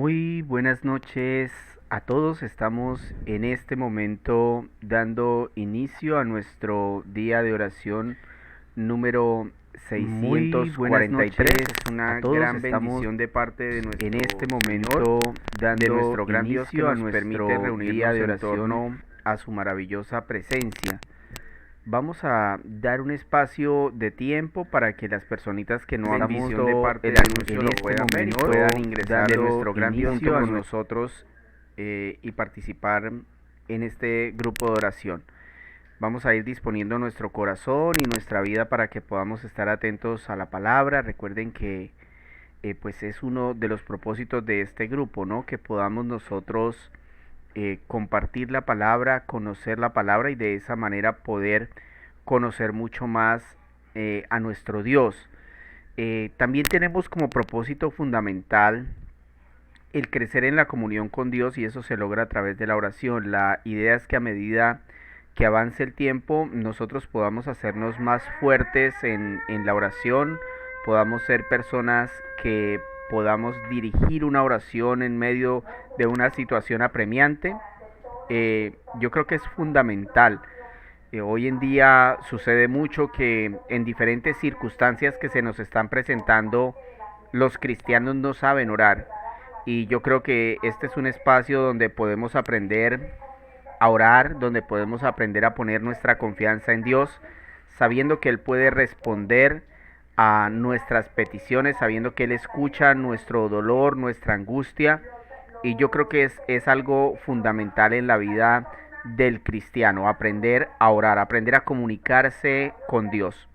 Muy buenas noches a todos. Estamos en este momento dando inicio a nuestro día de oración número Muy buenas 643. noches Es a una todos. gran Estamos bendición de parte de nuestro en este Señor, momento de dando nuestro gran Dios que inicio a nos permite nuestro reunirnos día de en oración. torno a su maravillosa presencia. Vamos a dar un espacio de tiempo para que las personitas que no han visto de parte el de anuncio en lo este puedan ver y momento, puedan ingresar de dando nuestro gran Dios inicio a con nue- nosotros y participar en este grupo de oración. Vamos a ir disponiendo nuestro corazón y nuestra vida para que podamos estar atentos a la palabra. Recuerden que pues es uno de los propósitos de este grupo, ¿no? Que podamos nosotros compartir la palabra, conocer la palabra y de esa manera poder conocer mucho más a nuestro Dios. También tenemos como propósito fundamental el crecer en la comunión con Dios y eso se logra a través de la oración. La idea es que a medida que avance el tiempo nosotros podamos hacernos más fuertes en la oración, podamos ser personas que podamos dirigir una oración en medio de una situación apremiante. Yo creo que es fundamental. Hoy en día sucede mucho que en diferentes circunstancias que se nos están presentando, los cristianos no saben orar. Y yo creo que este es un espacio donde podemos aprender a orar, donde podemos aprender a poner nuestra confianza en Dios, sabiendo que Él puede responder a nuestras peticiones, sabiendo que Él escucha nuestro dolor, nuestra angustia. Y yo creo que es algo fundamental en la vida del cristiano, aprender a orar, aprender a comunicarse con Dios.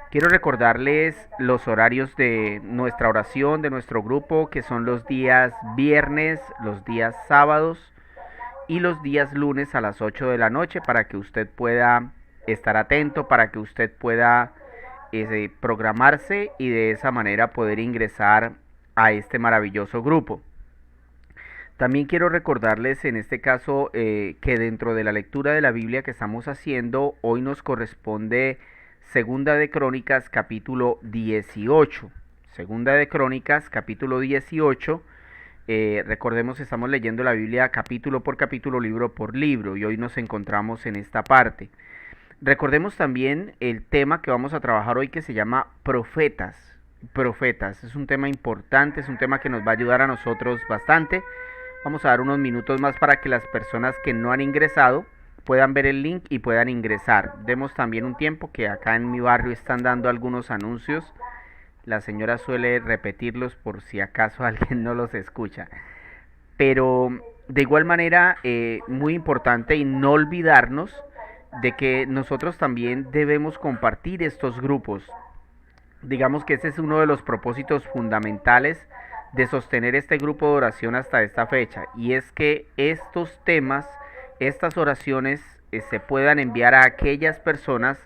Quiero recordarles los horarios de nuestra oración, de nuestro grupo, que son los días viernes, los días sábados y los días lunes a las 8 de la noche para que usted pueda estar atento, para que usted pueda programarse y de esa manera poder ingresar a este maravilloso grupo. También quiero recordarles en este caso que dentro de la lectura de la Biblia que estamos haciendo, hoy nos corresponde Segunda de Crónicas capítulo 18. Segunda de Crónicas capítulo 18. Recordemos, estamos leyendo la Biblia capítulo por capítulo, libro por libro, y hoy nos encontramos en esta parte. Recordemos también el tema que vamos a trabajar hoy que se llama profetas. Profetas, es un tema importante, es un tema que nos va a ayudar a nosotros bastante. Vamos a dar unos minutos más para que las personas que no han ingresado puedan ver el link y puedan ingresar. Demos también un tiempo que acá en mi barrio están dando algunos anuncios. La señora suele repetirlos por si acaso alguien no los escucha. Pero de igual manera, muy importante y no olvidarnos de que nosotros también debemos compartir estos grupos. Digamos que ese es uno de los propósitos fundamentales de sostener este grupo de oración hasta esta fecha, y es que estos temas, estas oraciones se puedan enviar a aquellas personas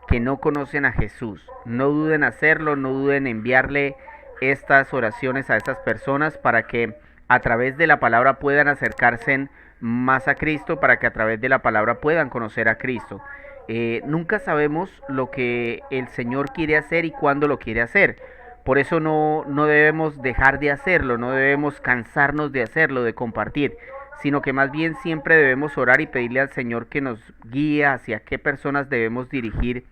que no conocen a Jesús. No duden hacerlo, no duden en enviarle estas oraciones a estas personas para que a través de la palabra puedan acercarse más a Cristo, para que a través de la palabra puedan conocer a Cristo. Nunca sabemos lo que el Señor quiere hacer y cuándo lo quiere hacer. Por eso no debemos dejar de hacerlo, no debemos cansarnos de hacerlo, de compartir, sino que más bien siempre debemos orar y pedirle al Señor que nos guíe hacia qué personas debemos dirigir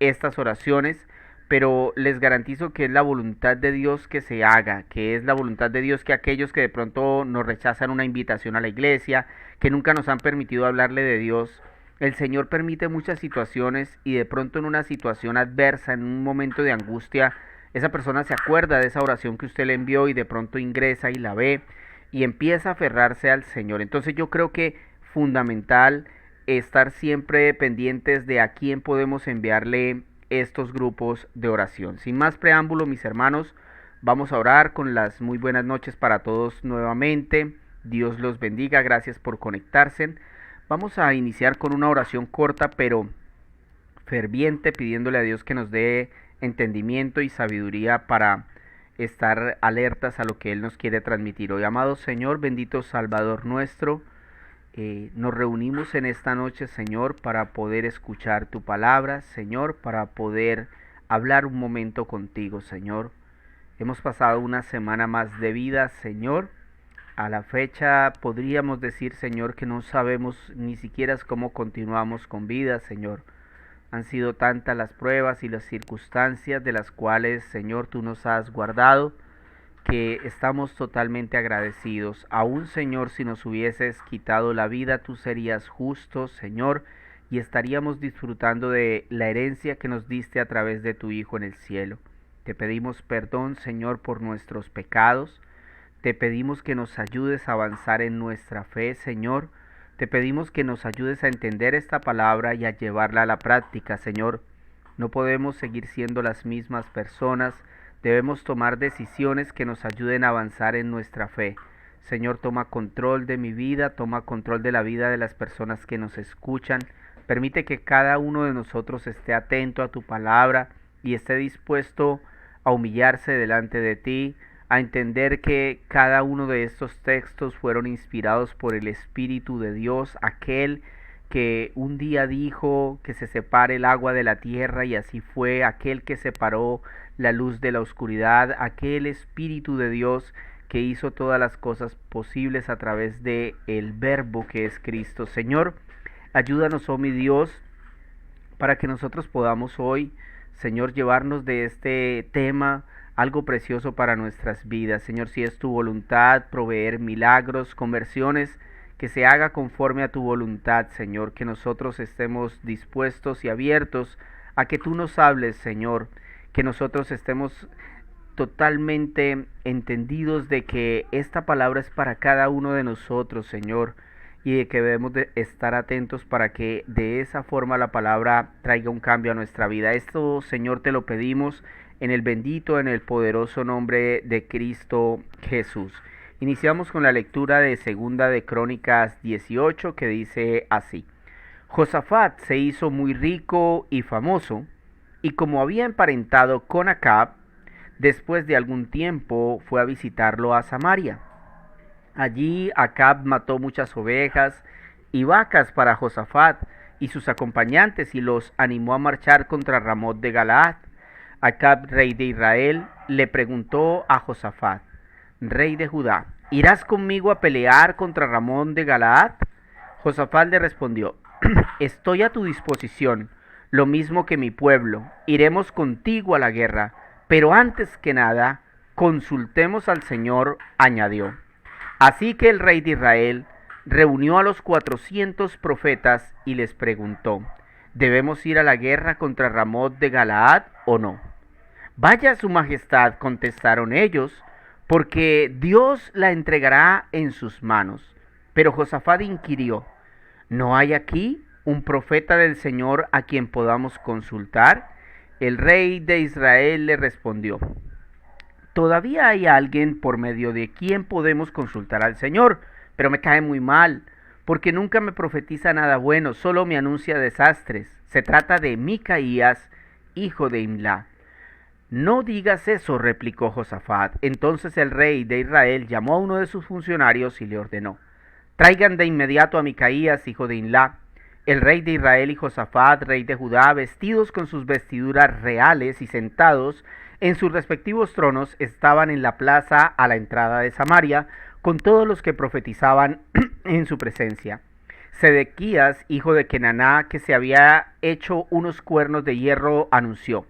estas oraciones. Pero les garantizo que es la voluntad de Dios que se haga, que es la voluntad de Dios que aquellos que de pronto nos rechazan una invitación a la iglesia, que nunca nos han permitido hablarle de Dios, el Señor permite muchas situaciones y de pronto en una situación adversa, en un momento de angustia, esa persona se acuerda de esa oración que usted le envió y de pronto ingresa y la ve y empieza a aferrarse al Señor. Entonces yo creo que fundamental estar siempre pendientes de a quién podemos enviarle estos grupos de oración. Sin más preámbulo, mis hermanos, vamos a orar con las muy buenas noches para todos nuevamente. Dios los bendiga, gracias por conectarse. Vamos a iniciar con una oración corta pero ferviente, pidiéndole a Dios que nos dé entendimiento y sabiduría para estar alertas a lo que Él nos quiere transmitir hoy. Amado Señor, bendito Salvador nuestro, nos reunimos en esta noche, Señor, para poder escuchar tu palabra, Señor, para poder hablar un momento contigo, Señor. Hemos pasado una semana más de vida, Señor, a la fecha podríamos decir, Señor, que no sabemos ni siquiera cómo continuamos con vida, Señor. Han sido tantas las pruebas y las circunstancias de las cuales, Señor, tú nos has guardado, que estamos totalmente agradecidos. Aún, Señor, si nos hubieses quitado la vida, tú serías justo, Señor, y estaríamos disfrutando de la herencia que nos diste a través de tu Hijo en el cielo. Te pedimos perdón, Señor, por nuestros pecados. Te pedimos que nos ayudes a avanzar en nuestra fe, Señor. Te pedimos que nos ayudes a entender esta palabra y a llevarla a la práctica, Señor. No podemos seguir siendo las mismas personas. Debemos tomar decisiones que nos ayuden a avanzar en nuestra fe. Señor, toma control de mi vida, toma control de la vida de las personas que nos escuchan. Permite que cada uno de nosotros esté atento a tu palabra y esté dispuesto a humillarse delante de ti, a entender que cada uno de estos textos fueron inspirados por el Espíritu de Dios, aquel que un día dijo que se separe el agua de la tierra y así fue, aquel que separó la luz de la oscuridad, aquel Espíritu de Dios que hizo todas las cosas posibles a través de el Verbo que es Cristo. Señor, ayúdanos, oh mi Dios, para que nosotros podamos hoy, Señor, llevarnos de este tema algo precioso para nuestras vidas. Señor, si es tu voluntad, proveer milagros, conversiones, que se haga conforme a tu voluntad, Señor, que nosotros estemos dispuestos y abiertos a que tú nos hables, Señor, que nosotros estemos totalmente entendidos de que esta palabra es para cada uno de nosotros, Señor, y de que debemos de estar atentos para que de esa forma la palabra traiga un cambio a nuestra vida. Esto, Señor, te lo pedimos en el bendito, en el poderoso nombre de Cristo Jesús. Iniciamos con la lectura de Segunda de Crónicas 18, que dice así: Josafat se hizo muy rico y famoso, y como había emparentado con Acab, después de algún tiempo fue a visitarlo a Samaria. Allí Acab mató muchas ovejas y vacas para Josafat y sus acompañantes y los animó a marchar contra Ramot de Galaad. Acab, rey de Israel, le preguntó a Josafat, rey de Judá, ¿irás conmigo a pelear contra Ramón de Galaad? Josafat le respondió, estoy a tu disposición, lo mismo que mi pueblo, iremos contigo a la guerra, pero antes que nada, consultemos al Señor, añadió. Así que el rey de Israel reunió a los 400 profetas y les preguntó, ¿debemos ir a la guerra contra Ramot de Galaad o no? Vaya su majestad, contestaron ellos, porque Dios la entregará en sus manos. Pero Josafat inquirió, ¿no hay aquí un profeta del Señor a quien podamos consultar? El rey de Israel le respondió, todavía hay alguien por medio de quien podemos consultar al Señor, pero me cae muy mal, porque nunca me profetiza nada bueno, solo me anuncia desastres. Se trata de Micaías, hijo de Imlá. No digas eso, replicó Josafat. Entonces el rey de Israel llamó a uno de sus funcionarios y le ordenó, traigan de inmediato a Micaías, hijo de Imlá. El rey de Israel y Josafat, rey de Judá, vestidos con sus vestiduras reales y sentados en sus respectivos tronos, estaban en la plaza a la entrada de Samaria, con todos los que profetizaban en su presencia. Sedequías, hijo de Kenaná, que se había hecho unos cuernos de hierro, anunció,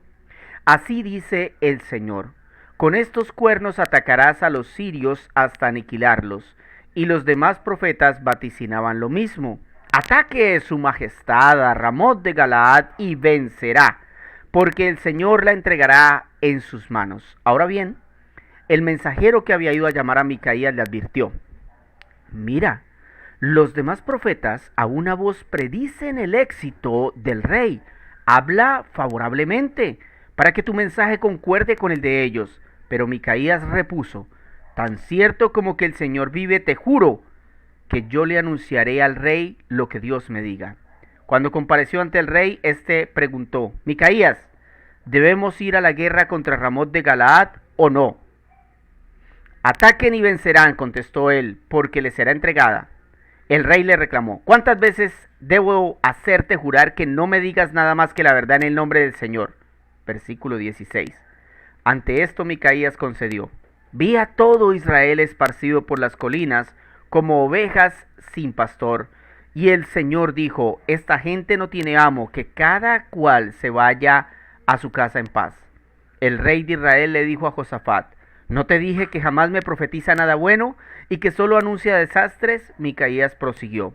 así dice el Señor, con estos cuernos atacarás a los sirios hasta aniquilarlos. Y los demás profetas vaticinaban lo mismo. Ataque su majestad a Ramot de Galaad y vencerá, porque el Señor la entregará en sus manos. Ahora bien, el mensajero que había ido a llamar a Micaías le advirtió, mira, los demás profetas a una voz predicen el éxito del rey. Habla favorablemente, para que tu mensaje concuerde con el de ellos. Pero Micaías repuso, tan cierto como que el Señor vive, te juro que yo le anunciaré al rey lo que Dios me diga. Cuando compareció ante el rey, éste preguntó, Micaías, ¿debemos ir a la guerra contra Ramot de Galaad o no? Ataquen y vencerán, contestó él, porque les será entregada. El rey le reclamó, ¿cuántas veces debo hacerte jurar que no me digas nada más que la verdad en el nombre del Señor? Versículo 16. Ante esto Micaías concedió, Vi a todo Israel esparcido por las colinas, como ovejas sin pastor. Y el Señor dijo, esta gente no tiene amo, que cada cual se vaya a su casa en paz. El rey de Israel le dijo a Josafat, ¿no te dije que jamás me profetiza nada bueno y que solo anuncia desastres? Micaías prosiguió.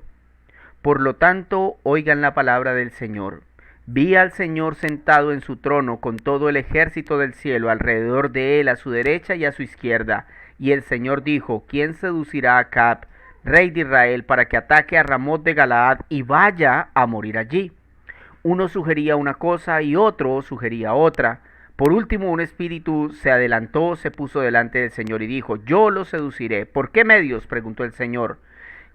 Por lo tanto, oigan la palabra del Señor. Vi al Señor sentado en su trono con todo el ejército del cielo alrededor de él a su derecha y a su izquierda. Y el Señor dijo, ¿quién seducirá a Acab, rey de Israel, para que ataque a Ramot de Galaad y vaya a morir allí? Uno sugería una cosa y otro sugería otra. Por último, un espíritu se adelantó, se puso delante del Señor y dijo, yo lo seduciré. ¿Por qué medios?, preguntó el Señor.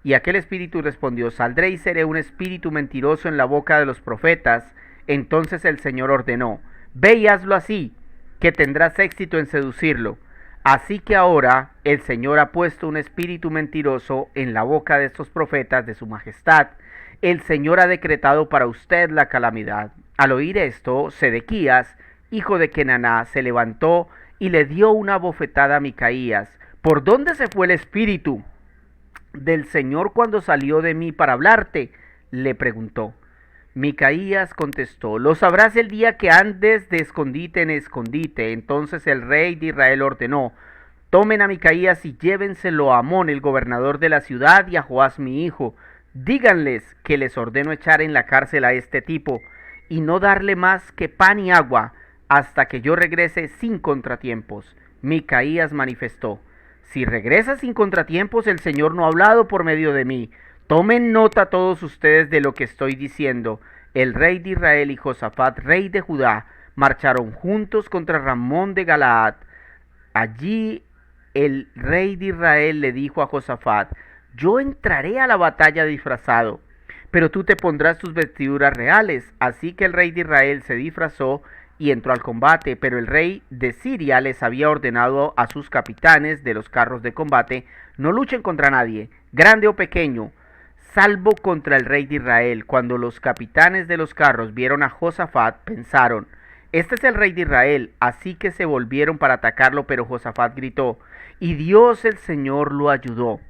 Y aquel espíritu respondió, saldré y seré un espíritu mentiroso en la boca de los profetas. Entonces el Señor ordenó, ve y hazlo así, que tendrás éxito en seducirlo. Así que ahora el Señor ha puesto un espíritu mentiroso en la boca de estos profetas de su majestad. El Señor ha decretado para usted la calamidad. Al oír esto, Sedequías, hijo de Kenaná, se levantó y le dio una bofetada a Micaías. ¿Por dónde se fue el espíritu del Señor cuando salió de mí para hablarte?, le preguntó. Micaías contestó, lo sabrás el día que andes de escondite en escondite. Entonces el rey de Israel ordenó, tomen a Micaías y llévenselo a Amón, el gobernador de la ciudad, y a Joás mi hijo. Díganles que les ordeno echar en la cárcel a este tipo y no darle más que pan y agua hasta que yo regrese sin contratiempos. Micaías manifestó, si regresa sin contratiempos, el Señor no ha hablado por medio de mí. Tomen nota todos ustedes de lo que estoy diciendo. El rey de Israel y Josafat, rey de Judá, marcharon juntos contra Ramón de Galaad. Allí el rey de Israel le dijo a Josafat, yo entraré a la batalla disfrazado, pero tú te pondrás tus vestiduras reales. Así que el rey de Israel se disfrazó y entró al combate, pero el rey de Siria les había ordenado a sus capitanes de los carros de combate, no luchen contra nadie, grande o pequeño, salvo contra el rey de Israel. Cuando los capitanes de los carros vieron a Josafat, pensaron, este es el rey de Israel, así que se volvieron para atacarlo, pero Josafat gritó, y Dios el Señor lo ayudó,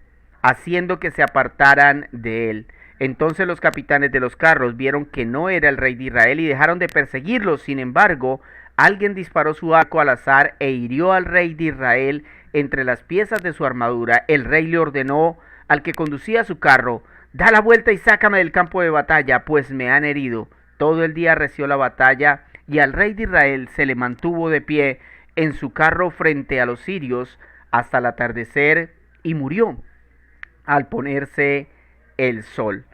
haciendo que se apartaran de él. Entonces los capitanes de los carros vieron que no era el rey de Israel y dejaron de perseguirlo. Sin embargo, alguien disparó su arco al azar e hirió al rey de Israel entre las piezas de su armadura. El rey le ordenó al que conducía su carro, da la vuelta y sácame del campo de batalla, pues me han herido. Todo el día arreció la batalla y al rey de Israel se le mantuvo de pie en su carro frente a los sirios hasta el atardecer y murió al ponerse el sol.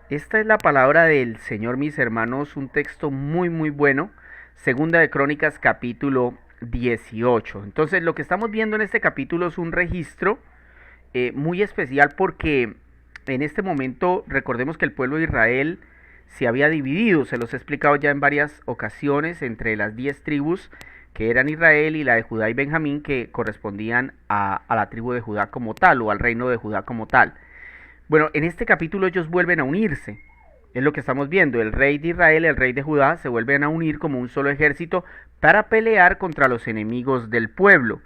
Esta es la palabra del Señor, mis hermanos, un texto muy bueno, Segunda de Crónicas capítulo 18. Entonces lo que estamos viendo en este capítulo es un registro muy especial porque en este momento recordemos que el pueblo de Israel se había dividido, se los he explicado ya en varias ocasiones, entre las 10 tribus que eran Israel y la de Judá y Benjamín, que correspondían a la tribu de Judá como tal, o al reino de Judá como tal. Bueno, en este capítulo ellos vuelven a unirse, es lo que estamos viendo, el rey de Israel y el rey de Judá se vuelven a unir como un solo ejército para pelear contra los enemigos del pueblo.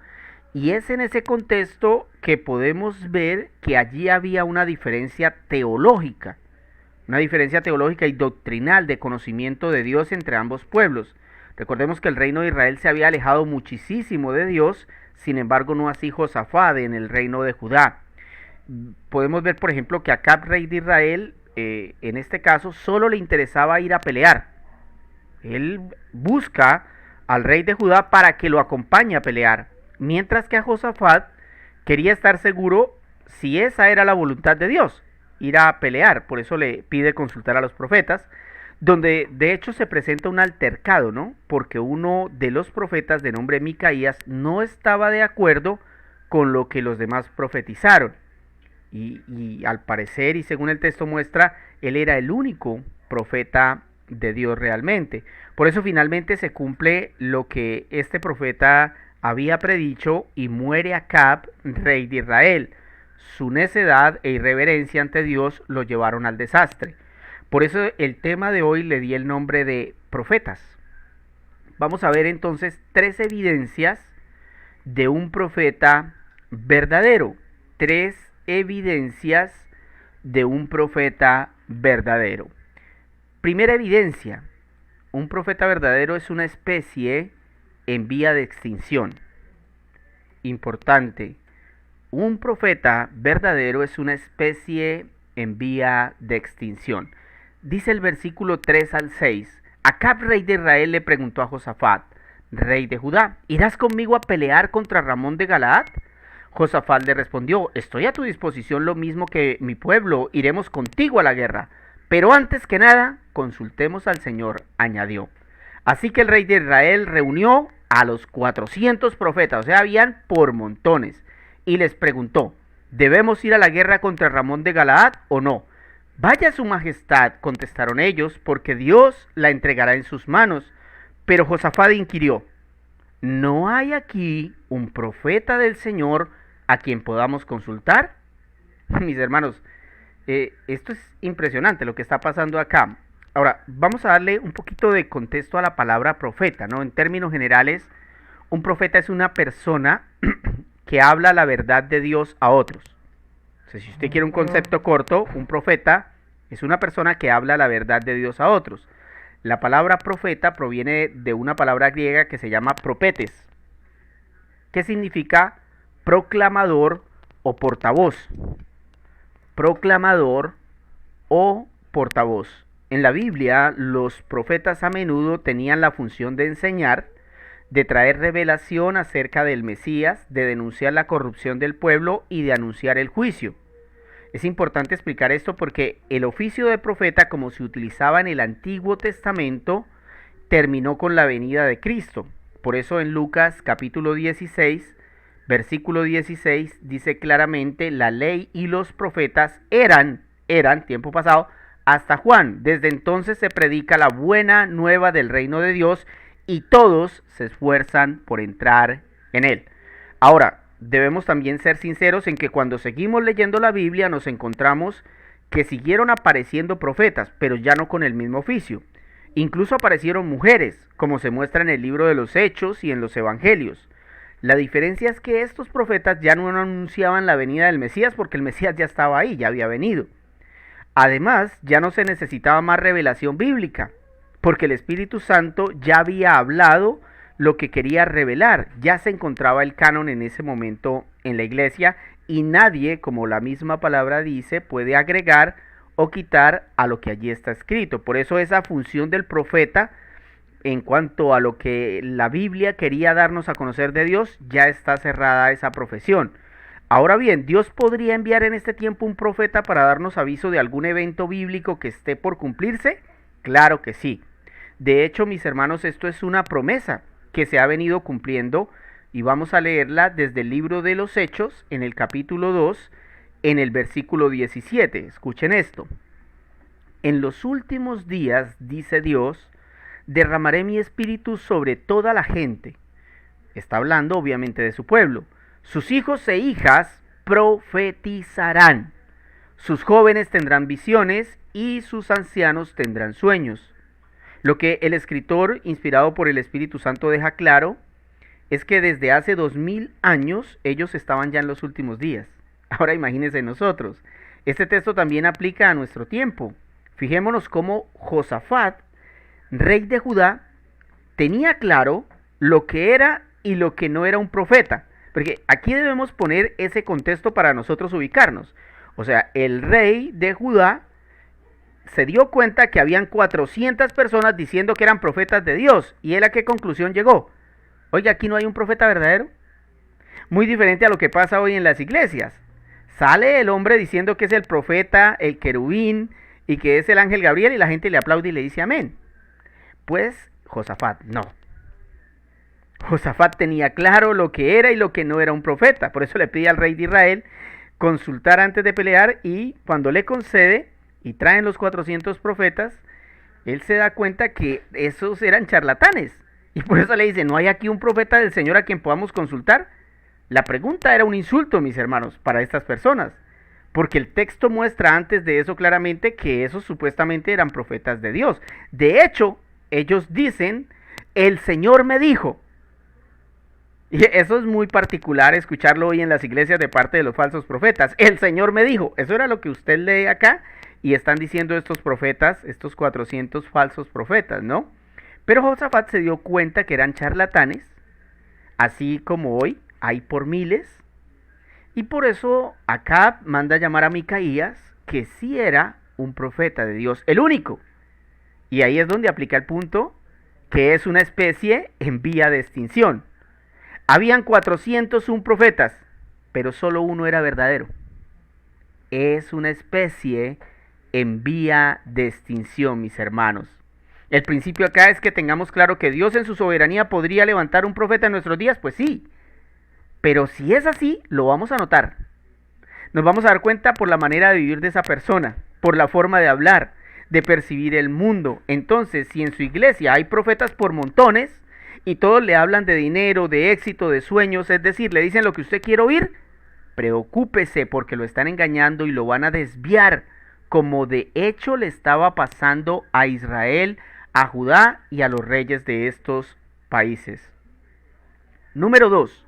Y es en ese contexto que podemos ver que allí había una diferencia teológica y doctrinal de conocimiento de Dios entre ambos pueblos. Recordemos que el reino de Israel se había alejado muchísimo de Dios, sin embargo no así Josafat en el reino de Judá. Podemos ver, por ejemplo, que Acab, rey de Israel, en este caso, solo le interesaba ir a pelear. Él busca al rey de Judá para que lo acompañe a pelear, mientras que a Josafat quería estar seguro si esa era la voluntad de Dios, ir a pelear. Por eso le pide consultar a los profetas, donde de hecho se presenta un altercado, ¿no? Porque uno de los profetas de nombre Micaías no estaba de acuerdo con lo que los demás profetizaron. Y al parecer, y según el texto muestra, él era el único profeta de Dios realmente. Por eso finalmente se cumple lo que este profeta había predicho y muere Acab, rey de Israel. Su necedad e irreverencia ante Dios lo llevaron al desastre. Por eso el tema de hoy le di el nombre de profetas. Vamos a ver entonces 3 evidencias de un profeta verdadero. 3 evidencias de un profeta verdadero. Primera evidencia: un profeta verdadero es una especie en vía de extinción. Importante: un profeta verdadero es una especie en vía de extinción. Dice el versículo 3 al 6: Acab, rey de Israel, le preguntó a Josafat, rey de Judá: ¿irás conmigo a pelear contra Ramón de Galaad? Josafat le respondió: estoy a tu disposición lo mismo que mi pueblo, iremos contigo a la guerra. Pero antes que nada, consultemos al Señor, añadió. Así que el rey de Israel reunió a los 400 profetas, o sea, habían por montones, y les preguntó: ¿debemos ir a la guerra contra Ramón de Galaad o no? Vaya su majestad, contestaron ellos, porque Dios la entregará en sus manos. Pero Josafat inquirió: ¿no hay aquí un profeta del Señor a quien podamos consultar? Mis hermanos, esto es impresionante lo que está pasando acá. Ahora, vamos a darle un poquito de contexto a la palabra profeta, ¿no? En términos generales, un profeta es una persona que habla la verdad de Dios a otros. O sea, si usted quiere un concepto corto, un profeta es una persona que habla la verdad de Dios a otros. La palabra profeta proviene de una palabra griega que se llama propetes, que significa proclamador o portavoz. Proclamador o portavoz. En la Biblia, los profetas a menudo tenían la función de enseñar, de traer revelación acerca del Mesías, de denunciar la corrupción del pueblo y de anunciar el juicio. Es importante explicar esto porque el oficio de profeta, como se utilizaba en el Antiguo Testamento, terminó con la venida de Cristo. Por eso en Lucas capítulo 16, versículo 16, dice claramente: la ley y los profetas eran, tiempo pasado, hasta Juan. Desde entonces se predica la buena nueva del reino de Dios y todos se esfuerzan por entrar en él. Ahora, debemos también ser sinceros en que cuando seguimos leyendo la Biblia nos encontramos que siguieron apareciendo profetas, pero ya no con el mismo oficio. Incluso aparecieron mujeres, como se muestra en el libro de los Hechos y en los Evangelios. La diferencia es que estos profetas ya no anunciaban la venida del Mesías porque el Mesías ya estaba ahí, ya había venido. Además, ya no se necesitaba más revelación bíblica, porque el Espíritu Santo ya había hablado lo que quería revelar. Ya se encontraba el canon en ese momento en la iglesia y nadie, como la misma palabra dice, puede agregar o quitar a lo que allí está escrito. Por eso esa función del profeta en cuanto a lo que la Biblia quería darnos a conocer de Dios, ya está cerrada esa profesión. Ahora bien, ¿Dios podría enviar en este tiempo un profeta para darnos aviso de algún evento bíblico que esté por cumplirse? Claro que sí. De hecho, mis hermanos, esto es una promesa que se ha venido cumpliendo y vamos a leerla desde el libro de los Hechos, en el capítulo 2, en el versículo 17. Escuchen esto. En los últimos días, dice Dios, derramaré mi espíritu sobre toda la gente. Está hablando obviamente de su pueblo. Sus hijos e hijas profetizarán. Sus jóvenes tendrán visiones y sus ancianos tendrán sueños. Lo que el escritor, inspirado por el Espíritu Santo, deja claro es que desde hace 2000 años ellos estaban ya en los últimos días. Ahora imagínense nosotros. Este texto también aplica a nuestro tiempo. Fijémonos cómo Josafat, rey de Judá, tenía claro lo que era y lo que no era un profeta. Porque aquí debemos poner ese contexto para nosotros ubicarnos. O sea, el rey de Judá se dio cuenta que habían 400 personas diciendo que eran profetas de Dios. ¿Y él a qué conclusión llegó? Oye, aquí no hay un profeta verdadero. Muy diferente a lo que pasa hoy en las iglesias. Sale el hombre diciendo que es el profeta, el querubín, y que es el ángel Gabriel, y la gente le aplaude y le dice amén. Pues Josafat no. Josafat tenía claro lo que era y lo que no era un profeta. Por eso le pide al rey de Israel consultar antes de pelear, y cuando le concede y traen los 400 profetas, él se da cuenta que esos eran charlatanes. Y por eso le dice: ¿no hay aquí un profeta del Señor a quien podamos consultar? La pregunta era un insulto, mis hermanos, para estas personas, porque el texto muestra antes de eso claramente que esos supuestamente eran profetas de Dios. De hecho, ellos dicen: el Señor me dijo. Y eso es muy particular escucharlo hoy en las iglesias de parte de los falsos profetas. El Señor me dijo, eso era lo que usted lee acá y están diciendo estos profetas, estos 400 falsos profetas, ¿no? Pero Josafat se dio cuenta que eran charlatanes, así como hoy hay por miles, y por eso Acab manda llamar a Micaías, que sí era un profeta de Dios, el único. Y ahí es donde aplica el punto, que es una especie en vía de extinción. Habían 401 profetas, pero solo uno era verdadero. Es una especie en vía de extinción, mis hermanos. El principio acá es que tengamos claro que Dios en su soberanía podría levantar un profeta en nuestros días, pues sí. Pero si es así, lo vamos a notar. Nos vamos a dar cuenta por la manera de vivir de esa persona, por la forma de hablar, de percibir el mundo. Entonces, si en su iglesia hay profetas por montones, y todos le hablan de dinero, de éxito, de sueños, es decir, le dicen lo que usted quiere oír, preocúpese porque lo están engañando y lo van a desviar, como de hecho le estaba pasando a Israel, a Judá y a los reyes de estos países. Número 2.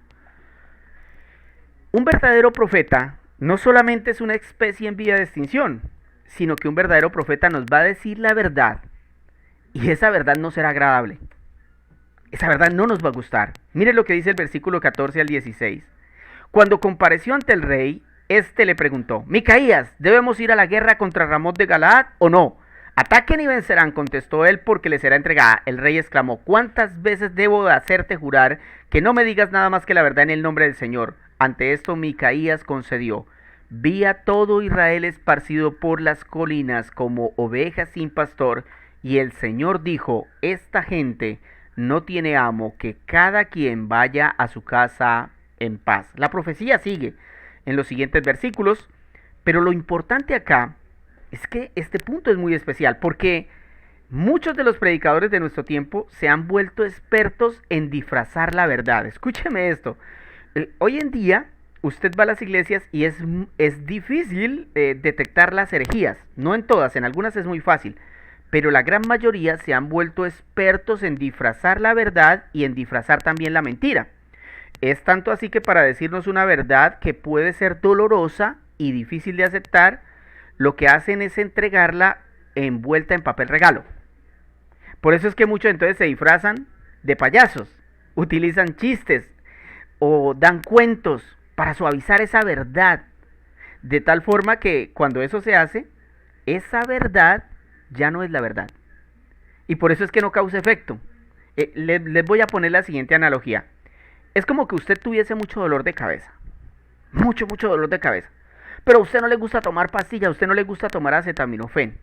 Un verdadero profeta no solamente es una especie en vía de extinción, sino que un verdadero profeta nos va a decir la verdad, y esa verdad no será agradable. Esa verdad no nos va a gustar. Mire lo que dice el versículo 14 al 16. Cuando compareció ante el rey, éste le preguntó, Micaías, ¿debemos ir a la guerra contra Ramot de Galaad o no? Ataquen y vencerán, contestó él, porque le será entregada. El rey exclamó, ¿cuántas veces debo de hacerte jurar que no me digas nada más que la verdad en el nombre del Señor? Ante esto Micaías concedió, vi a todo Israel esparcido por las colinas como ovejas sin pastor, y el Señor dijo, esta gente no tiene amo, que cada quien vaya a su casa en paz. La profecía sigue en los siguientes versículos, pero lo importante acá es que este punto es muy especial, porque muchos de los predicadores de nuestro tiempo se han vuelto expertos en disfrazar la verdad. Escúcheme esto. Hoy en día usted va a las iglesias y es difícil detectar las herejías. No en todas, en algunas es muy fácil. Pero la gran mayoría se han vuelto expertos en disfrazar la verdad y en disfrazar también la mentira. Es tanto así que para decirnos una verdad que puede ser dolorosa y difícil de aceptar, lo que hacen es entregarla envuelta en papel regalo. Por eso es que muchos entonces se disfrazan de payasos, utilizan chistes o dan cuentos para suavizar esa verdad. De tal forma que cuando eso se hace, esa verdad ya no es la verdad. Y por eso es que no causa efecto. Les voy a poner la siguiente analogía. Es como que usted tuviese mucho dolor de cabeza. Mucho dolor de cabeza. Pero a usted no le gusta tomar pastillas, a usted no le gusta tomar acetaminofén.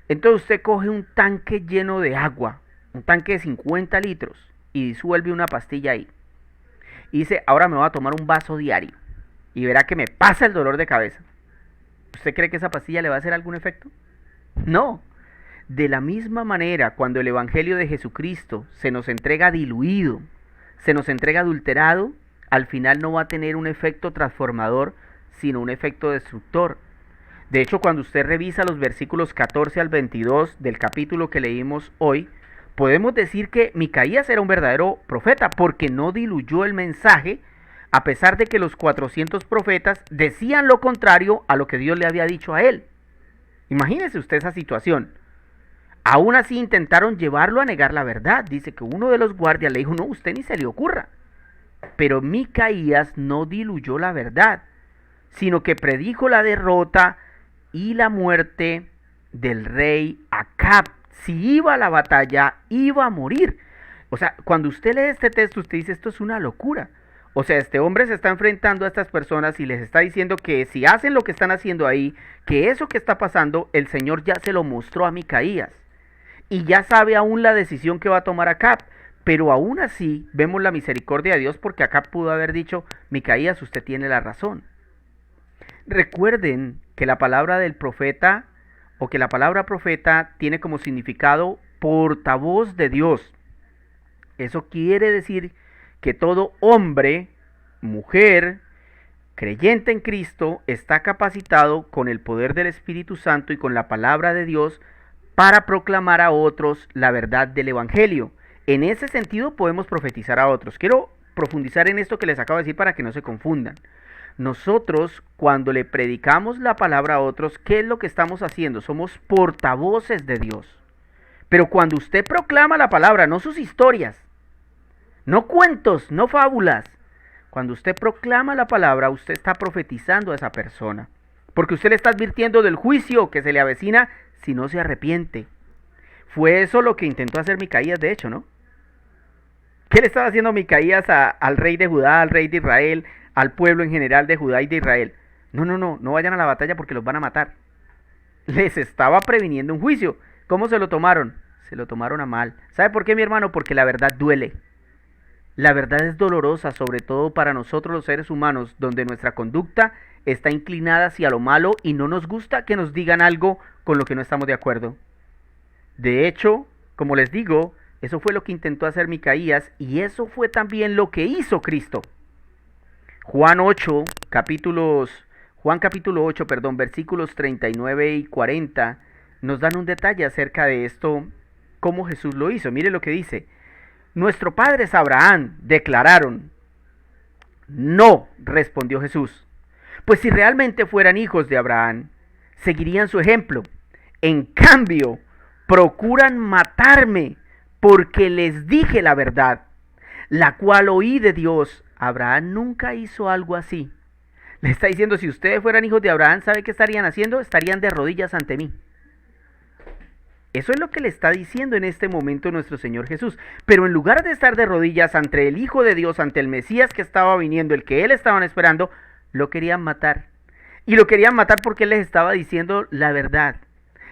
Entonces usted coge un tanque lleno de agua, un tanque de 50 litros, y disuelve una pastilla ahí. Y dice, ahora me voy a tomar un vaso diario. Y verá que me pasa el dolor de cabeza. ¿Usted cree que esa pastilla le va a hacer algún efecto? No. De la misma manera, cuando el Evangelio de Jesucristo se nos entrega diluido, se nos entrega adulterado, al final no va a tener un efecto transformador, sino un efecto destructor. De hecho, cuando usted revisa los versículos 14 al 22 del capítulo que leímos hoy, podemos decir que Micaías era un verdadero profeta, porque no diluyó el mensaje, a pesar de que los 400 profetas decían lo contrario a lo que Dios le había dicho a él. Imagínese usted esa situación. Aún así intentaron llevarlo a negar la verdad. Dice que uno de los guardias le dijo, no, usted ni se le ocurra. Pero Micaías no diluyó la verdad, sino que predijo la derrota y la muerte del rey Acab. Si iba a la batalla, iba a morir. O sea, cuando usted lee este texto, usted dice, esto es una locura. O sea, este hombre se está enfrentando a estas personas y les está diciendo que si hacen lo que están haciendo ahí, que eso que está pasando, el Señor ya se lo mostró a Micaías. Y ya sabe aún la decisión que va a tomar Acab. Pero aún así vemos la misericordia de Dios, porque Acab pudo haber dicho, Micaías, usted tiene la razón. Recuerden que la palabra del profeta, o que la palabra profeta tiene como significado portavoz de Dios. Eso quiere decir que todo hombre, mujer, creyente en Cristo, está capacitado con el poder del Espíritu Santo y con la palabra de Dios para proclamar a otros la verdad del Evangelio. En ese sentido podemos profetizar a otros. Quiero profundizar en esto que les acabo de decir para que no se confundan. Nosotros, cuando le predicamos la palabra a otros, ¿qué es lo que estamos haciendo? Somos portavoces de Dios. Pero cuando usted proclama la palabra, no sus historias, no cuentos, no fábulas. Cuando usted proclama la palabra, usted está profetizando a esa persona. Porque usted le está advirtiendo del juicio que se le avecina si no se arrepiente. Fue eso lo que intentó hacer Micaías, de hecho, ¿no? ¿Qué le estaba haciendo Micaías al rey de Judá, al rey de Israel, al pueblo en general de Judá y de Israel? No vayan a la batalla porque los van a matar. Les estaba previniendo un juicio. ¿Cómo se lo tomaron? Se lo tomaron a mal. ¿Sabe por qué, mi hermano? Porque la verdad duele. La verdad es dolorosa, sobre todo para nosotros los seres humanos, donde nuestra conducta está inclinada hacia lo malo y no nos gusta que nos digan algo con lo que no estamos de acuerdo. De hecho, como les digo, eso fue lo que intentó hacer Micaías y eso fue también lo que hizo Cristo. Juan capítulo 8, versículos 39 y 40, nos dan un detalle acerca de esto, cómo Jesús lo hizo. Mire lo que dice. Nuestro padre es Abraham, declararon. No, respondió Jesús. Pues si realmente fueran hijos de Abraham, seguirían su ejemplo. En cambio, procuran matarme porque les dije la verdad, la cual oí de Dios. Abraham nunca hizo algo así. Le está diciendo, si ustedes fueran hijos de Abraham, ¿sabe qué estarían haciendo? Estarían de rodillas ante mí. Eso es lo que le está diciendo en este momento nuestro Señor Jesús. Pero en lugar de estar de rodillas ante el Hijo de Dios, ante el Mesías que estaba viniendo, el que él estaban esperando, lo querían matar. Y lo querían matar porque él les estaba diciendo la verdad.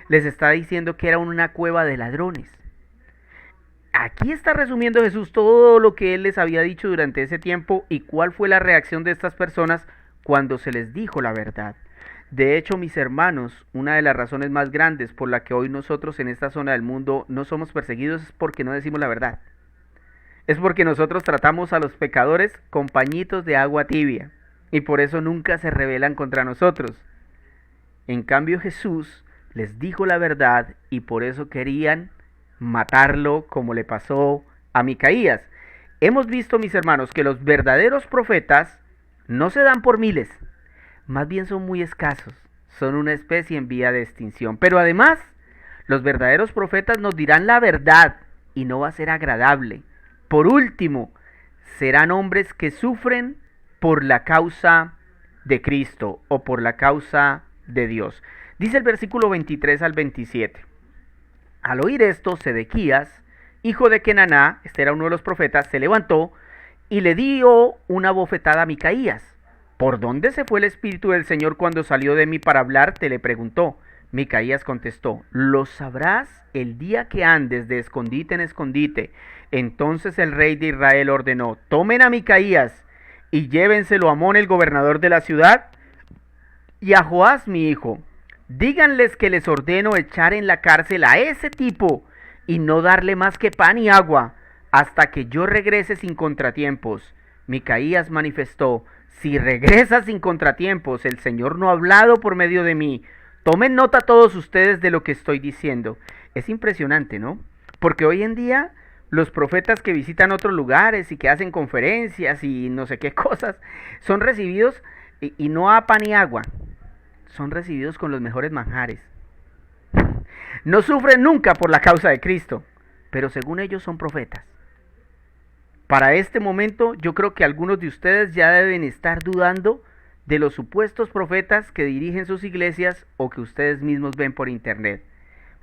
Les está diciendo que era una cueva de ladrones. Aquí está resumiendo Jesús todo lo que él les había dicho durante ese tiempo y cuál fue la reacción de estas personas cuando se les dijo la verdad. De hecho, mis hermanos, una de las razones más grandes por la que hoy nosotros en esta zona del mundo no somos perseguidos es porque no decimos la verdad. Es porque nosotros tratamos a los pecadores con pañitos de agua tibia y por eso nunca se rebelan contra nosotros. En cambio, Jesús les dijo la verdad y por eso querían matarlo, como le pasó a Micaías. Hemos visto, mis hermanos, que los verdaderos profetas no se dan por miles. Más bien son muy escasos, son una especie en vía de extinción. Pero además, los verdaderos profetas nos dirán la verdad y no va a ser agradable. Por último, serán hombres que sufren por la causa de Cristo o por la causa de Dios. Dice el versículo 23 al 27. Al oír esto, Sedequías, hijo de Kenaná, este era uno de los profetas, se levantó y le dio una bofetada a Micaías. ¿Por dónde se fue el Espíritu del Señor cuando salió de mí para hablarte?, le preguntó. Micaías contestó, lo sabrás el día que andes de escondite en escondite. Entonces el rey de Israel ordenó, tomen a Micaías y llévenselo a Amón, el gobernador de la ciudad, y a Joás mi hijo. Díganles que les ordeno echar en la cárcel a ese tipo y no darle más que pan y agua hasta que yo regrese sin contratiempos. Micaías manifestó, si regresa sin contratiempos, el Señor no ha hablado por medio de mí. Tomen nota todos ustedes de lo que estoy diciendo. Es impresionante, ¿no? Porque hoy en día los profetas que visitan otros lugares y que hacen conferencias y no sé qué cosas, son recibidos y no a pan y agua, son recibidos con los mejores manjares. No sufren nunca por la causa de Cristo, pero según ellos son profetas. Para este momento yo creo que algunos de ustedes ya deben estar dudando de los supuestos profetas que dirigen sus iglesias o que ustedes mismos ven por internet.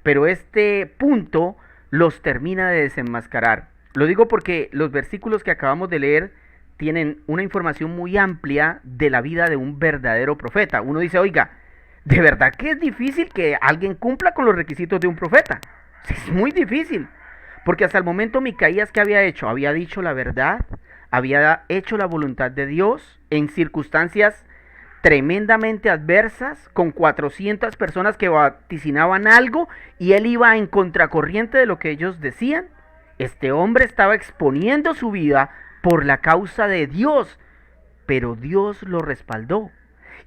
Pero este punto los termina de desenmascarar. Lo digo porque los versículos que acabamos de leer tienen una información muy amplia de la vida de un verdadero profeta. Uno dice, oiga, ¿de verdad que es difícil que alguien cumpla con los requisitos de un profeta? Es muy difícil. Porque hasta el momento Micaías, ¿qué había hecho? Había dicho la verdad, había hecho la voluntad de Dios en circunstancias tremendamente adversas, con 400 personas que vaticinaban algo y él iba en contracorriente de lo que ellos decían. Este hombre estaba exponiendo su vida por la causa de Dios, pero Dios lo respaldó.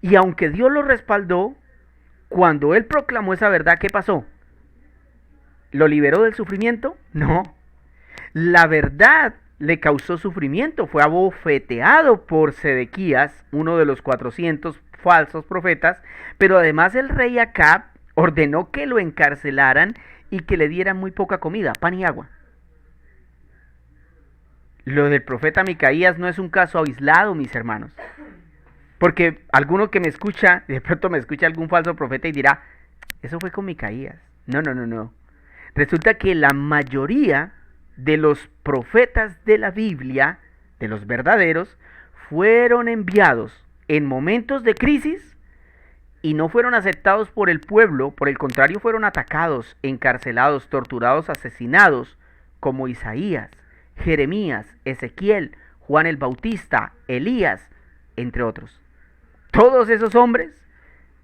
Y aunque Dios lo respaldó, cuando él proclamó esa verdad, ¿qué pasó? ¿Lo liberó del sufrimiento? No. La verdad le causó sufrimiento, fue abofeteado por Sedequías, uno de los 400 falsos profetas, pero además el rey Acab ordenó que lo encarcelaran y que le dieran muy poca comida, pan y agua. Lo del profeta Micaías no es un caso aislado, mis hermanos. Porque alguno que me escucha, de pronto me escucha algún falso profeta y dirá, eso fue con Micaías. No. Resulta que la mayoría de los profetas de la Biblia, de los verdaderos, fueron enviados en momentos de crisis y no fueron aceptados por el pueblo, por el contrario fueron atacados, encarcelados, torturados, asesinados, como Isaías, Jeremías, Ezequiel, Juan el Bautista, Elías, entre otros. Todos esos hombres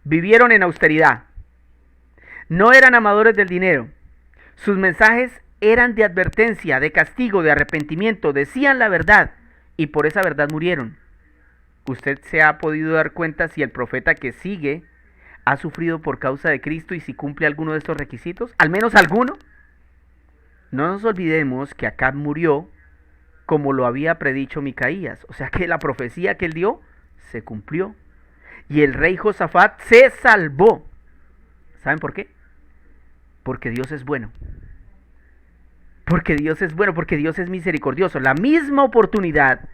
vivieron en austeridad. No eran amadores del dinero. Sus mensajes eran de advertencia, de castigo, de arrepentimiento. Decían la verdad y por esa verdad murieron. ¿Usted se ha podido dar cuenta si el profeta que sigue ha sufrido por causa de Cristo y si cumple alguno de estos requisitos? ¿Al menos alguno? No nos olvidemos que Acab murió como lo había predicho Micaías. O sea que la profecía que él dio se cumplió. Y el rey Josafat se salvó. ¿Saben por qué? Porque Dios es bueno. Porque Dios es bueno, porque Dios es misericordioso. La misma oportunidad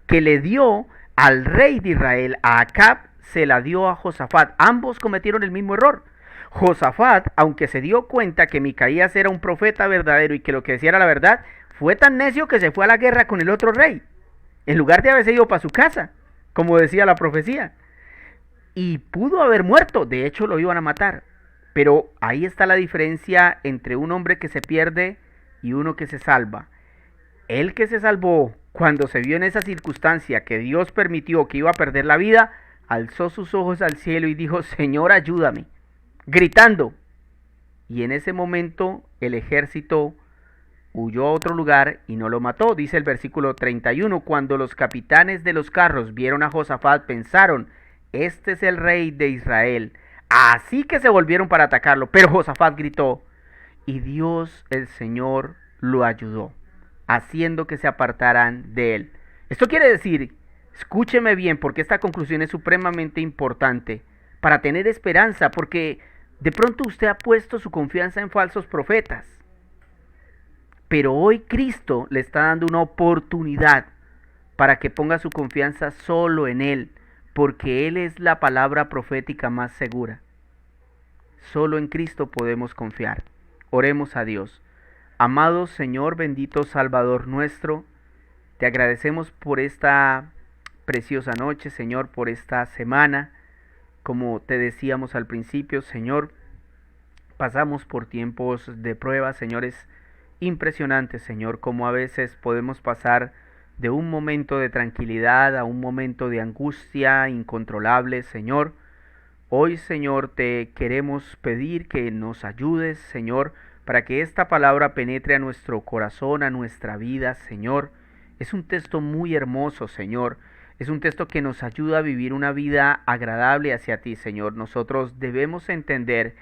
que le dio al rey de Israel, a Acab, se la dio a Josafat. Ambos cometieron el mismo error. Josafat, aunque se dio cuenta que Micaías era un profeta verdadero y que lo que decía era la verdad, fue tan necio que se fue a la guerra con el otro rey, en lugar de haberse ido para su casa, como decía la profecía. Y pudo haber muerto, de hecho lo iban a matar. Pero ahí está la diferencia entre un hombre que se pierde y uno que se salva. El que se salvó, cuando se vio en esa circunstancia que Dios permitió que iba a perder la vida, alzó sus ojos al cielo y dijo, Señor, ayúdame, gritando. Y en ese momento el ejército huyó a otro lugar y no lo mató. Dice el versículo 31, cuando los capitanes de los carros vieron a Josafat, pensaron, este es el rey de Israel. Así que se volvieron para atacarlo, pero Josafat gritó, y Dios el Señor lo ayudó, haciendo que se apartaran de él. Esto quiere decir, escúcheme bien, porque esta conclusión es supremamente importante, para tener esperanza, porque de pronto usted ha puesto su confianza en falsos profetas, pero hoy Cristo le está dando una oportunidad para que ponga su confianza solo en Él, porque Él es la palabra profética más segura. Solo en Cristo podemos confiar. Oremos a Dios. Amado Señor, bendito Salvador nuestro, te agradecemos por esta preciosa noche, Señor, por esta semana. Como te decíamos al principio, Señor, pasamos por tiempos de prueba, Señor, es impresionante, Señor, como a veces podemos pasar de un momento de tranquilidad a un momento de angustia incontrolable, Señor. Hoy, Señor, te queremos pedir que nos ayudes, Señor, para que esta palabra penetre a nuestro corazón, a nuestra vida, Señor. Es un texto muy hermoso, Señor. Es un texto que nos ayuda a vivir una vida agradable hacia ti, Señor. Nosotros debemos entender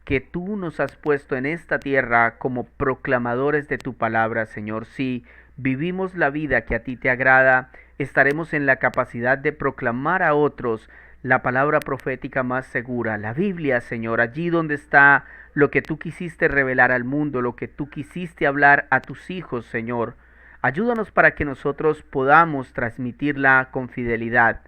que tú nos has puesto en esta tierra como proclamadores de tu palabra, Señor. Si vivimos la vida que a ti te agrada, estaremos en la capacidad de proclamar a otros la palabra profética más segura, la Biblia, Señor, allí donde está lo que tú quisiste revelar al mundo, lo que tú quisiste hablar a tus hijos, Señor. Ayúdanos para que nosotros podamos transmitirla con fidelidad,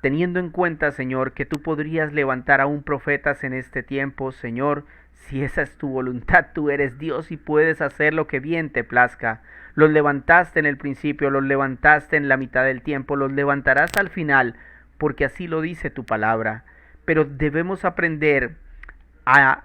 teniendo en cuenta, Señor, que tú podrías levantar aún profetas en este tiempo, Señor. Si esa es tu voluntad, tú eres Dios y puedes hacer lo que bien te plazca. Los levantaste en el principio, los levantaste en la mitad del tiempo, los levantarás al final, porque así lo dice tu palabra. Pero debemos aprender a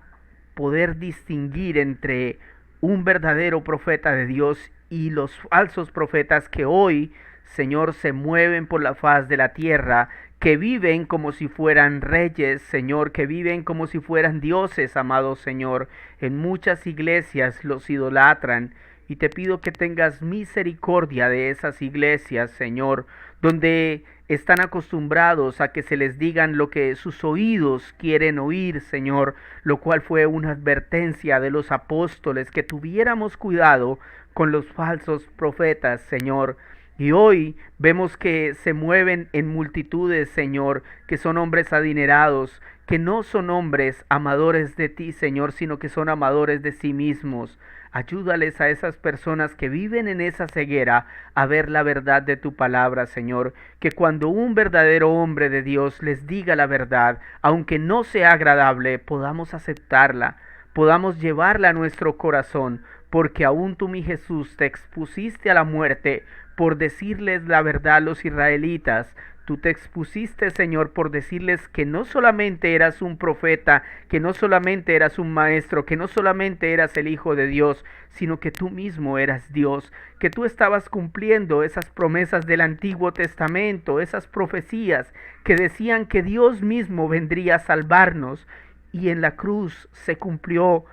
poder distinguir entre un verdadero profeta de Dios y los falsos profetas que hoy, Señor, se mueven por la faz de la tierra, que viven como si fueran reyes, Señor, que viven como si fueran dioses, amado Señor. En muchas iglesias los idolatran y te pido que tengas misericordia de esas iglesias, Señor, donde están acostumbrados a que se les digan lo que sus oídos quieren oír, Señor, lo cual fue una advertencia de los apóstoles, que tuviéramos cuidado con los falsos profetas, Señor. Y hoy vemos que se mueven en multitudes, Señor, que son hombres adinerados, que no son hombres amadores de ti, Señor, sino que son amadores de sí mismos. Ayúdales a esas personas que viven en esa ceguera a ver la verdad de tu palabra, Señor. Que cuando un verdadero hombre de Dios les diga la verdad, aunque no sea agradable, podamos aceptarla, podamos llevarla a nuestro corazón, porque aún tú, mi Jesús, te expusiste a la muerte por decirles la verdad a los israelitas. Tú te expusiste, Señor, por decirles que no solamente eras un profeta, que no solamente eras un maestro, que no solamente eras el Hijo de Dios, sino que tú mismo eras Dios, que tú estabas cumpliendo esas promesas del Antiguo Testamento, esas profecías que decían que Dios mismo vendría a salvarnos, y en la cruz se cumplió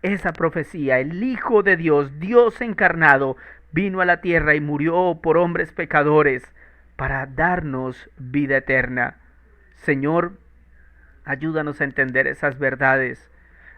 esa profecía. El Hijo de Dios, Dios encarnado, vino a la tierra y murió por hombres pecadores para darnos vida eterna. Señor, ayúdanos a entender esas verdades.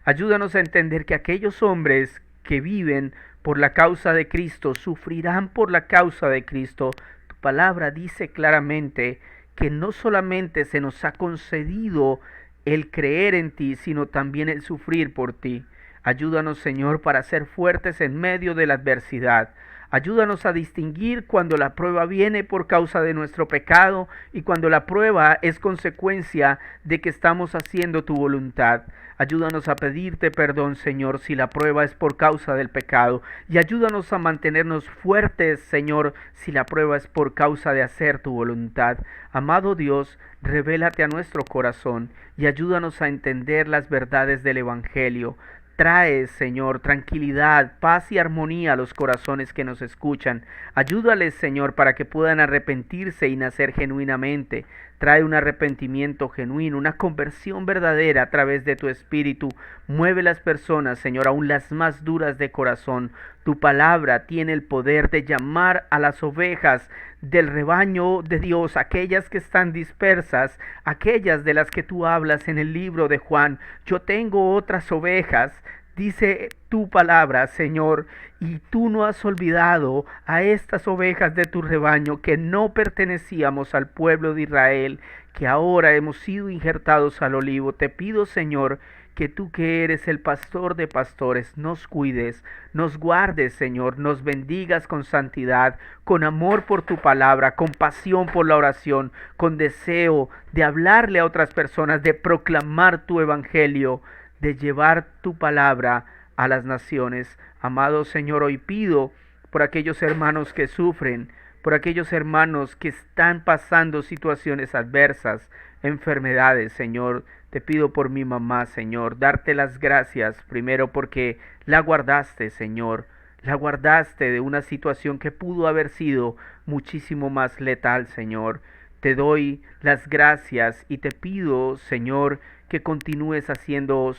Ayúdanos a entender que aquellos hombres que viven por la causa de Cristo sufrirán por la causa de Cristo. Tu palabra dice claramente que no solamente se nos ha concedido el creer en ti, sino también el sufrir por ti. Ayúdanos, Señor, para ser fuertes en medio de la adversidad. Ayúdanos a distinguir cuando la prueba viene por causa de nuestro pecado y cuando la prueba es consecuencia de que estamos haciendo tu voluntad. Ayúdanos a pedirte perdón, Señor, si la prueba es por causa del pecado. Y ayúdanos a mantenernos fuertes, Señor, si la prueba es por causa de hacer tu voluntad. Amado Dios, revélate a nuestro corazón y ayúdanos a entender las verdades del Evangelio. Trae, Señor, tranquilidad, paz y armonía a los corazones que nos escuchan. Ayúdales, Señor, para que puedan arrepentirse y nacer genuinamente. Trae un arrepentimiento genuino, una conversión verdadera a través de tu Espíritu. Mueve las personas, Señor, aún las más duras de corazón. Tu palabra tiene el poder de llamar a las ovejas del rebaño de Dios, aquellas que están dispersas, aquellas de las que tú hablas en el libro de Juan. Yo tengo otras ovejas, dice tu palabra, Señor, y tú no has olvidado a estas ovejas de tu rebaño que no pertenecíamos al pueblo de Israel, que ahora hemos sido injertados al olivo. Te pido, Señor, que tú que eres el pastor de pastores, nos cuides, nos guardes, Señor, nos bendigas con santidad, con amor por tu palabra, con pasión por la oración, con deseo de hablarle a otras personas, de proclamar tu evangelio, de llevar tu palabra a las naciones. Amado Señor, hoy pido por aquellos hermanos que sufren, por aquellos hermanos que están pasando situaciones adversas, enfermedades, Señor. Te pido por mi mamá, Señor, darte las gracias, primero porque la guardaste, Señor, la guardaste de una situación que pudo haber sido muchísimo más letal, Señor. Te doy las gracias y te pido, Señor, que continúes haciendo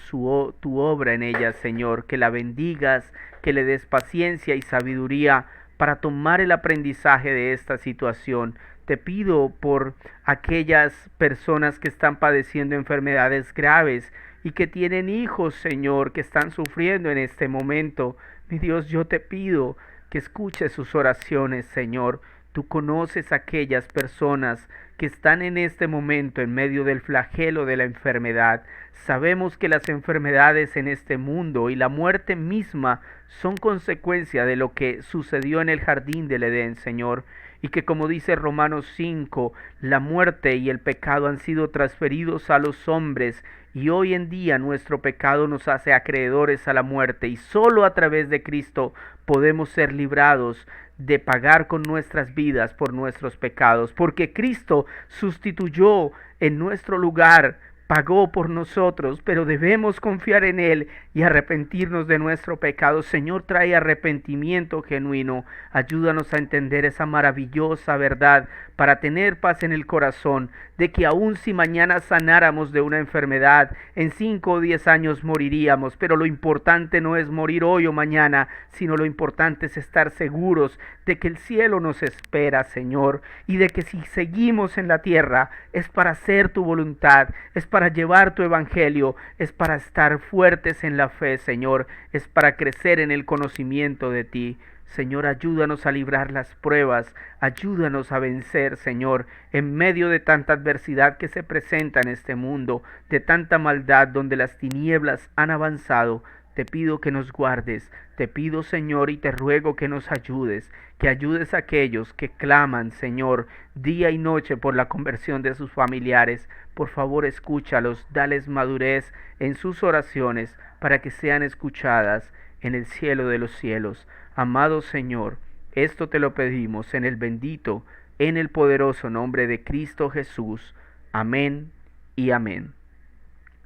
tu obra en ella, Señor, que la bendigas, que le des paciencia y sabiduría para tomar el aprendizaje de esta situación. Te pido por aquellas personas que están padeciendo enfermedades graves y que tienen hijos, Señor, que están sufriendo en este momento. Mi Dios, yo te pido que escuches sus oraciones, Señor. Tú conoces a aquellas personas que están en este momento en medio del flagelo de la enfermedad. Sabemos que las enfermedades en este mundo y la muerte misma son consecuencia de lo que sucedió en el jardín del Edén, Señor, y que como dice Romanos 5, la muerte y el pecado han sido transferidos a los hombres, y hoy en día nuestro pecado nos hace acreedores a la muerte, y solo a través de Cristo podemos ser librados de pagar con nuestras vidas por nuestros pecados, porque Cristo sustituyó en nuestro lugar, pagó por nosotros, pero debemos confiar en Él y arrepentirnos de nuestro pecado. Señor, trae arrepentimiento genuino. Ayúdanos a entender esa maravillosa verdad para tener paz en el corazón, de que aun si mañana sanáramos de una enfermedad, en 5 o 10 años moriríamos, pero lo importante no es morir hoy o mañana, sino lo importante es estar seguros de que el cielo nos espera, Señor, y de que si seguimos en la tierra es para hacer tu voluntad, es para llevar tu evangelio, es para estar fuertes en la fe, Señor, es para crecer en el conocimiento de ti. Señor, ayúdanos a librar las pruebas, ayúdanos a vencer, Señor, en medio de tanta adversidad que se presenta en este mundo, de tanta maldad donde las tinieblas han avanzado. Te pido que nos guardes, te pido, Señor, y te ruego que nos ayudes, que ayudes a aquellos que claman, Señor, día y noche por la conversión de sus familiares. Por favor, escúchalos, dales madurez en sus oraciones para que sean escuchadas en el cielo de los cielos. Amado Señor, esto te lo pedimos en el bendito, en el poderoso nombre de Cristo Jesús. Amén y amén.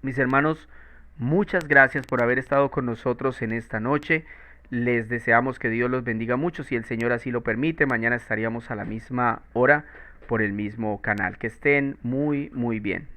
Mis hermanos, muchas gracias por haber estado con nosotros en esta noche. Les deseamos que Dios los bendiga mucho. Si el Señor así lo permite, mañana estaríamos a la misma hora por el mismo canal. Que estén muy bien.